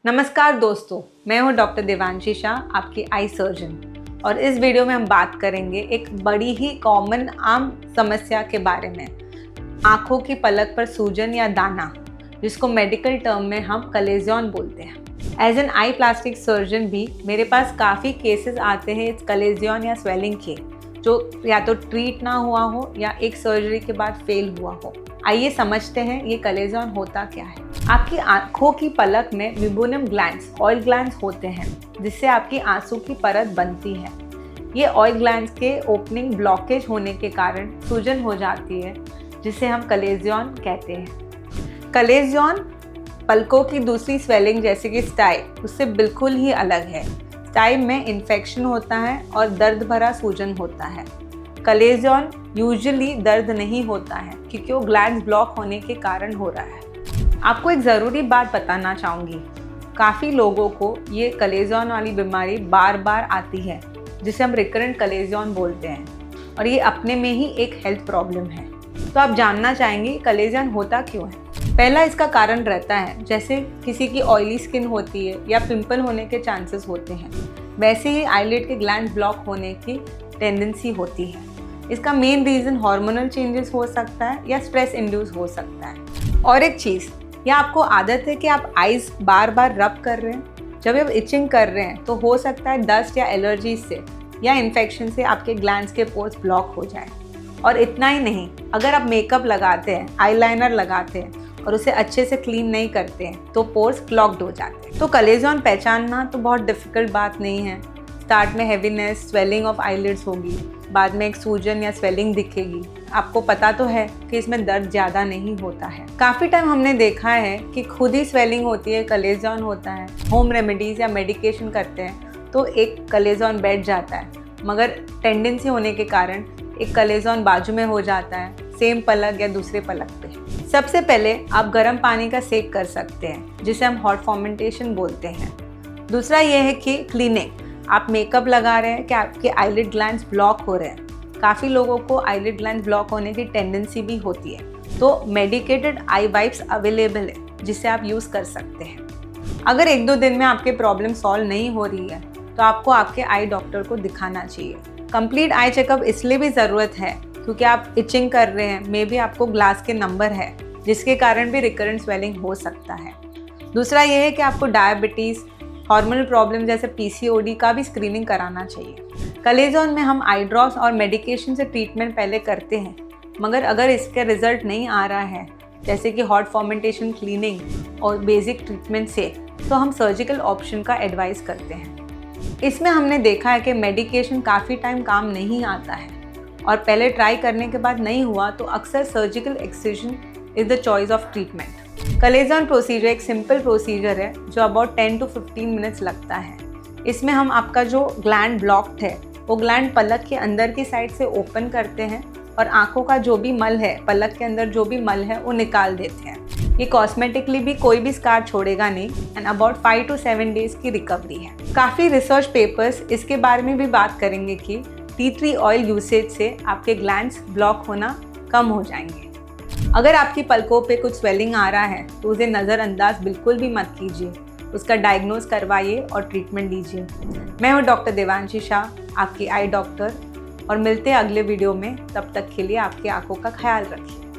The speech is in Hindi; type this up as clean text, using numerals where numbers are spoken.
नमस्कार दोस्तों, मैं हूं डॉक्टर देवांशी शाह, आपकी आई सर्जन। और इस वीडियो में हम बात करेंगे एक बड़ी ही कॉमन आम समस्या के बारे में, आंखों की पलक पर सूजन या दाना, जिसको मेडिकल टर्म में हम कलेजियन बोलते हैं। As an I plastic surgeon भी मेरे पास काफ़ी केसेस आते हैं इस कलेजियन या स्वेलिंग के, जो या तो ट्रीट ना हुआ हो या एक सर्जरी के बाद फेल हुआ हो। आइए समझते हैं ये कलेजियन होता क्या है। आपकी आंखों की पलक में विबुनम ग्लैंड्स, ऑयल ग्लैंड्स होते हैं, जिससे आपकी आंसू की परत बनती है। ये ऑयल ग्लैंड्स के ओपनिंग ब्लॉकेज होने के कारण सूजन हो जाती है, जिसे हम कलेजियन कहते हैं। कलेजियन पलकों की दूसरी स्वेलिंग जैसे कि स्टाई, उससे बिल्कुल ही अलग है। स्टाई में इन्फेक्शन होता है और दर्द भरा सूजन होता है। कलेजियन यूजुअली दर्द नहीं होता है क्योंकि वो ग्लैंड्स ब्लॉक होने के कारण हो रहा है। आपको एक ज़रूरी बात बताना चाहूँगी, काफ़ी लोगों को ये कलेजियन वाली बीमारी बार बार आती है, जिसे हम रिकरेंट कलेजियन बोलते हैं, और ये अपने में ही एक हेल्थ प्रॉब्लम है। तो आप जानना चाहेंगे कलेजियन होता क्यों है। पहला इसका कारण रहता है, जैसे किसी की ऑयली स्किन होती है या पिंपल होने के चांसेस होते हैं, वैसे ही आईलिड के ग्लैंड्स ब्लॉक होने की टेंडेंसी होती है। इसका मेन रीज़न हार्मोनल चेंजेस हो सकता है या स्ट्रेस इंड्यूस हो सकता है। और एक चीज़, या आपको आदत है कि आप आइज़ बार बार रब कर रहे हैं, जब आप इचिंग कर रहे हैं तो हो सकता है डस्ट या एलर्जी से या इन्फेक्शन से आपके ग्लैंड्स के पोर्स ब्लॉक हो जाए। और इतना ही नहीं, अगर आप मेकअप लगाते हैं, आईलाइनर लगाते हैं और उसे अच्छे से क्लीन नहीं करते हैं तो पोर्स क्लॉग्ड हो जाते हैं। तो कलेजियन पहचानना तो बहुत डिफ़िकल्ट बात नहीं है। स्टार्ट में हेवीनेस, स्वेलिंग ऑफ आईलिड्स होगी, बाद में एक सूजन या स्वेलिंग दिखेगी। आपको पता तो है कि इसमें दर्द ज़्यादा नहीं होता है। काफ़ी टाइम हमने देखा है कि खुद ही स्वेलिंग होती है, कलेजियन होता है, होम रेमेडीज़ या मेडिकेशन करते हैं तो एक कलेजियन बैठ जाता है, मगर टेंडेंसी होने के कारण एक कलेजियन बाजू में हो जाता है, सेम पलक या दूसरे पलक पे। सबसे पहले आप गर्म पानी का सेक कर सकते हैं, जिसे हम हॉट फॉर्मेंटेशन बोलते हैं। दूसरा ये है कि क्लीनिंग। आप मेकअप लगा रहे हैं कि आपके आईलिड ग्लैंड्स ब्लॉक हो रहे हैं। काफ़ी लोगों को आईलिड ग्लैंड्स ब्लॉक होने की टेंडेंसी भी होती है, तो मेडिकेटेड आई वाइप्स अवेलेबल है, जिसे आप यूज़ कर सकते हैं। अगर 1-2 दिन में आपके प्रॉब्लम सॉल्व नहीं हो रही है तो आपको आपके आई डॉक्टर को दिखाना चाहिए। कंप्लीट आई चेकअप इसलिए भी ज़रूरत है क्योंकि आप इचिंग कर रहे हैं, मे बी आपको ग्लास के नंबर है, जिसके कारण भी रिकरेंट स्वेलिंग हो सकता है। दूसरा ये है कि आपको डायबिटीज़, हार्मोनल प्रॉब्लम जैसे पीसीओडी का भी स्क्रीनिंग कराना चाहिए। कलेजियन में हम आई ड्रॉप्स और मेडिकेशन से ट्रीटमेंट पहले करते हैं, मगर अगर इसके रिजल्ट नहीं आ रहा है, जैसे कि हॉट फॉर्मेंटेशन, क्लीनिंग और बेसिक ट्रीटमेंट से, तो हम सर्जिकल ऑप्शन का एडवाइस करते हैं। इसमें हमने देखा है कि मेडिकेशन काफ़ी टाइम काम नहीं आता है और पहले ट्राई करने के बाद नहीं हुआ तो अक्सर surgical excision is the choice of treatment. कलेजियन प्रोसीजर एक सिंपल प्रोसीजर है जो अबाउट 10 to 15 मिनट्स लगता है। इसमें हम आपका जो ग्लैंड ब्लॉक्ड है वो ग्लैंड पलक के अंदर की साइड से ओपन करते हैं और आंखों का जो भी मल है, पलक के अंदर जो भी मल है, वो निकाल देते हैं। ये कॉस्मेटिकली भी कोई भी स्कार छोड़ेगा नहीं एंड अबाउट 5 to 7 डेज की रिकवरी है। काफ़ी रिसर्च पेपर्स इसके बारे में भी बात करेंगे कि टी ट्री ऑयल यूसेज से आपके ग्लैंड्स ब्लॉक होना कम हो जाएंगे। अगर आपकी पलकों पे कुछ स्वेलिंग आ रहा है तो उसे नज़रअंदाज बिल्कुल भी मत कीजिए, उसका डायग्नोज करवाइए और ट्रीटमेंट लीजिए। मैं हूँ डॉक्टर देवांशी शाह, आपकी आई डॉक्टर, और मिलते हैं अगले वीडियो में। तब तक के लिए आपकी आंखों का ख्याल रखिए।